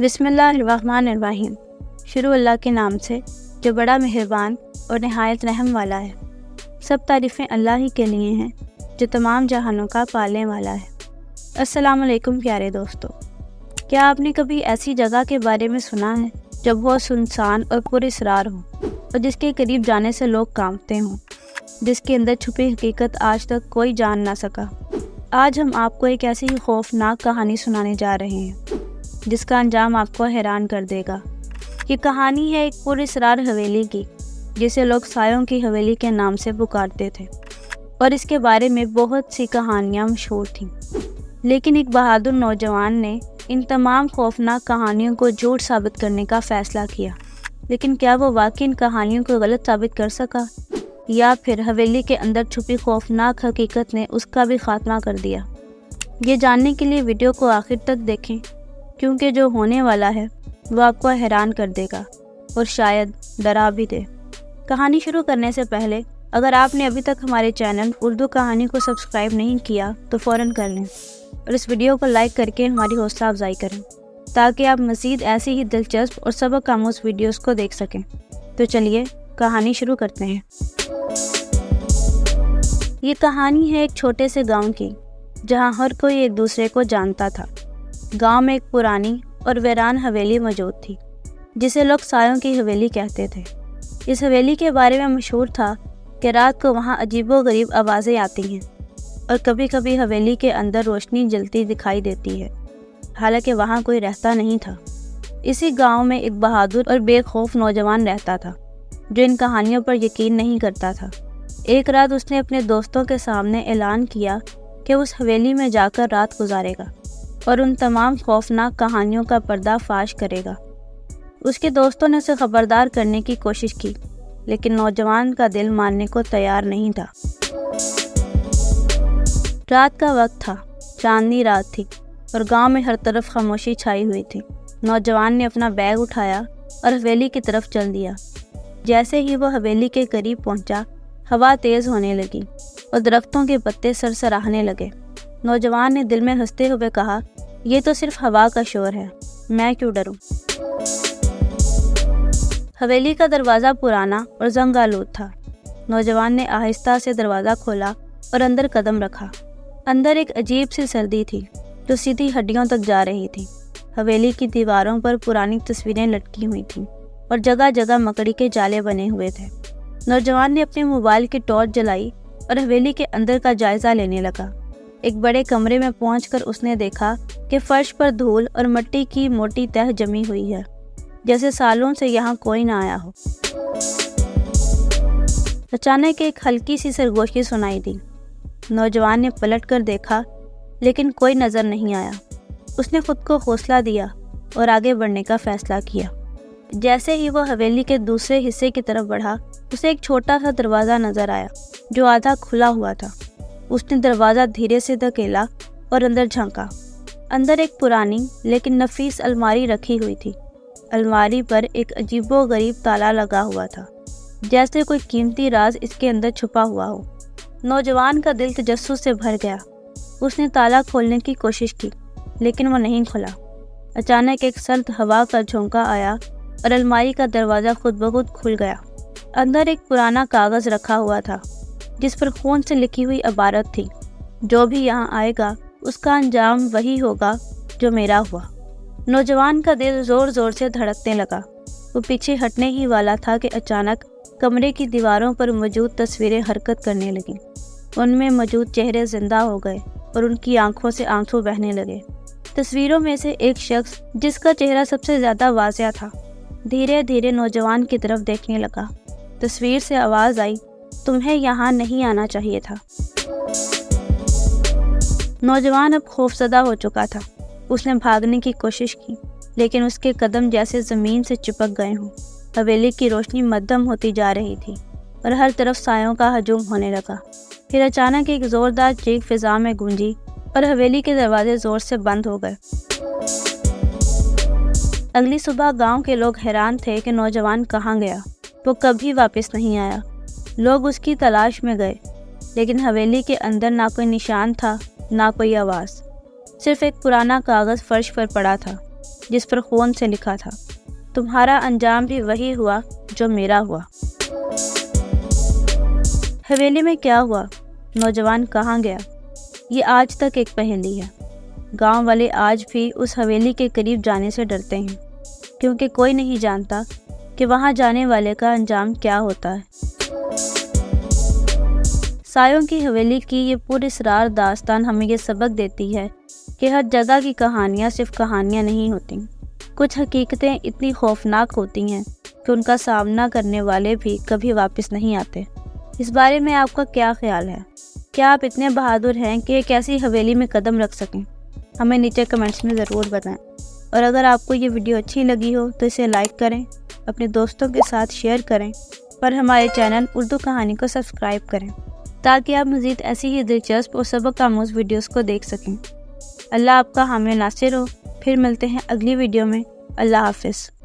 بسم اللہ الرحمن الرحیم۔ شروع اللہ کے نام سے جو بڑا مہربان اور نہایت رحم والا ہے۔ سب تعریفیں اللہ ہی کے لیے ہیں جو تمام جہانوں کا پالنے والا ہے۔ السلام علیکم پیارے دوستو، کیا آپ نے کبھی ایسی جگہ کے بارے میں سنا ہے جو بہت سنسان اور پر اسرار ہو اور جس کے قریب جانے سے لوگ کانپتے ہوں، جس کے اندر چھپی حقیقت آج تک کوئی جان نہ سکا؟ آج ہم آپ کو ایک ایسی ہی خوفناک کہانی سنانے جا رہے ہیں جس کا انجام آپ کو حیران کر دے گا۔ یہ کہانی ہے ایک پر اسرار حویلی کی جسے لوگ سایوں کی حویلی کے نام سے پکارتے تھے، اور اس کے بارے میں بہت سی کہانیاں مشہور تھیں۔ لیکن ایک بہادر نوجوان نے ان تمام خوفناک کہانیوں کو جھوٹ ثابت کرنے کا فیصلہ کیا۔ لیکن کیا وہ واقعی ان کہانیوں کو غلط ثابت کر سکا، یا پھر حویلی کے اندر چھپی خوفناک حقیقت نے اس کا بھی خاتمہ کر دیا؟ یہ جاننے کے لیے ویڈیو کو آخر تک دیکھیں، کیونکہ جو ہونے والا ہے وہ آپ کو حیران کر دے گا اور شاید ڈرا بھی دے۔ کہانی شروع کرنے سے پہلے اگر آپ نے ابھی تک ہمارے چینل اردو کہانی کو سبسکرائب نہیں کیا تو فوراً کر لیں، اور اس ویڈیو کو لائک کر کے ہماری حوصلہ افزائی کریں تاکہ آپ مزید ایسی ہی دلچسپ اور سبق آموز ویڈیوز کو دیکھ سکیں۔ تو چلیے کہانی شروع کرتے ہیں۔ یہ کہانی ہے ایک چھوٹے سے گاؤں کی، جہاں ہر کوئی ایک دوسرے کو جانتا تھا۔ گاؤں میں ایک پرانی اور ویران حویلی موجود تھی جسے لوگ سایوں کی حویلی کہتے تھے۔ اس حویلی کے بارے میں مشہور تھا کہ رات کو وہاں عجیب و غریب آوازیں آتی ہیں، اور کبھی کبھی حویلی کے اندر روشنی جلتی دکھائی دیتی ہے، حالانکہ وہاں کوئی رہتا نہیں تھا۔ اسی گاؤں میں ایک بہادر اور بے خوف نوجوان رہتا تھا جو ان کہانیوں پر یقین نہیں کرتا تھا۔ ایک رات اس نے اپنے دوستوں کے سامنے اعلان کیا کہ اس حویلی میں جا کر رات گزارے گا اور ان تمام خوفناک کہانیوں کا پردہ فاش کرے گا۔ اس کے دوستوں نے اسے خبردار کرنے کی کوشش کی، لیکن نوجوان کا دل ماننے کو تیار نہیں تھا۔ رات کا وقت تھا، چاندنی رات تھی، اور گاؤں میں ہر طرف خاموشی چھائی ہوئی تھی۔ نوجوان نے اپنا بیگ اٹھایا اور حویلی کی طرف چل دیا۔ جیسے ہی وہ حویلی کے قریب پہنچا، ہوا تیز ہونے لگی اور درختوں کے پتے سرسراہنے لگے۔ نوجوان نے دل میں ہنستے ہوئے کہا، یہ تو صرف ہوا کا شور ہے، میں کیوں ڈروں؟ حویلی کا دروازہ پرانا اور زنگ آلود تھا۔ نوجوان نے آہستہ سے دروازہ کھولا اور اندر قدم رکھا۔ اندر ایک عجیب سی سردی تھی جو سیدھی ہڈیوں تک جا رہی تھی۔ حویلی کی دیواروں پر پرانی تصویریں لٹکی ہوئی تھیں اور جگہ جگہ مکڑی کے جالے بنے ہوئے تھے۔ نوجوان نے اپنے موبائل کی ٹارچ جلائی اور حویلی کے اندر کا جائزہ لینے لگا۔ ایک بڑے کمرے میں پہنچ کر اس نے دیکھا کہ فرش پر دھول اور مٹی کی موٹی تہ جمی ہوئی ہے، جیسے سالوں سے یہاں کوئی نہ آیا ہو۔ اچانک ایک ہلکی سی سرگوشی سنائی دی۔ نوجوان نے پلٹ کر دیکھا، لیکن کوئی نظر نہیں آیا۔ اس نے خود کو حوصلہ دیا اور آگے بڑھنے کا فیصلہ کیا۔ جیسے ہی وہ حویلی کے دوسرے حصے کی طرف بڑھا، اسے ایک چھوٹا سا دروازہ نظر آیا جو آدھا کھلا ہوا تھا۔ اس نے دروازہ دھیرے سے دھکیلا اور اندر جھانکا۔ اندر ایک پرانی لیکن نفیس الماری رکھی ہوئی تھی۔ الماری پر ایک عجیب و غریب تالا لگا ہوا تھا، جیسے کوئی قیمتی راز اس کے اندر چھپا ہوا ہو۔ نوجوان کا دل تجسس سے بھر گیا۔ اس نے تالا کھولنے کی کوشش کی، لیکن وہ نہیں کھلا۔ اچانک ایک سرد ہوا کا جھونکا آیا اور الماری کا دروازہ خود بخود کھل گیا۔ اندر ایک پرانا کاغذ رکھا ہوا تھا جس پر خون سے لکھی ہوئی عبارت تھی، جو بھی یہاں آئے گا اس کا انجام وہی ہوگا جو میرا ہوا۔ نوجوان کا دل زور زور سے دھڑکنے لگا۔ وہ پیچھے ہٹنے ہی والا تھا کہ اچانک کمرے کی دیواروں پر موجود تصویریں حرکت کرنے لگیں۔ ان میں موجود چہرے زندہ ہو گئے اور ان کی آنکھوں سے آنسو بہنے لگے۔ تصویروں میں سے ایک شخص جس کا چہرہ سب سے زیادہ واضح تھا، دھیرے دھیرے نوجوان کی طرف دیکھنے لگا۔ تصویر سے آواز آئی، تمہیں یہاں نہیں آنا چاہیے تھا۔ نوجوان اب خوفزدہ ہو چکا تھا۔ اس نے بھاگنے کی کوشش کی، لیکن اس کے قدم جیسے زمین سے چپک گئے ہوں۔ حویلی کی روشنی مدھم ہوتی جا رہی تھی اور ہر طرف سایوں کا ہجوم ہونے لگا۔ پھر اچانک ایک زوردار چیخ فضا میں گونجی اور حویلی کے دروازے زور سے بند ہو گئے۔ اگلی صبح گاؤں کے لوگ حیران تھے کہ نوجوان کہاں گیا۔ وہ کبھی واپس نہیں آیا۔ لوگ اس کی تلاش میں گئے، لیکن حویلی کے اندر نہ کوئی نشان تھا، نہ کوئی آواز۔ صرف ایک پرانا کاغذ فرش پر پڑا تھا جس پر خون سے لکھا تھا، تمہارا انجام بھی وہی ہوا جو میرا ہوا۔ حویلی میں کیا ہوا؟ نوجوان کہاں گیا؟ یہ آج تک ایک پہیلی ہے۔ گاؤں والے آج بھی اس حویلی کے قریب جانے سے ڈرتے ہیں، کیونکہ کوئی نہیں جانتا کہ وہاں جانے والے کا انجام کیا ہوتا ہے۔ سایوں کی حویلی کی یہ پراسرار داستان ہمیں یہ سبق دیتی ہے کہ ہر جگہ کی کہانیاں صرف کہانیاں نہیں ہوتیں۔ کچھ حقیقتیں اتنی خوفناک ہوتی ہیں کہ ان کا سامنا کرنے والے بھی کبھی واپس نہیں آتے۔ اس بارے میں آپ کا کیا خیال ہے؟ کیا آپ اتنے بہادر ہیں کہ ایک ایسی حویلی میں قدم رکھ سکیں؟ ہمیں نیچے کمنٹس میں ضرور بتائیں۔ اور اگر آپ کو یہ ویڈیو اچھی لگی ہو تو اسے لائک کریں، اپنے دوستوں کے ساتھ شیئر کریں اور ہمارے چینل اردو کہانی کو سبسکرائب کریں تاکہ آپ مزید ایسی ہی دلچسپ اور سبق آموز ویڈیوز کو دیکھ سکیں۔ اللہ آپ کا حامی ناصر ہو۔ پھر ملتے ہیں اگلی ویڈیو میں۔ اللہ حافظ۔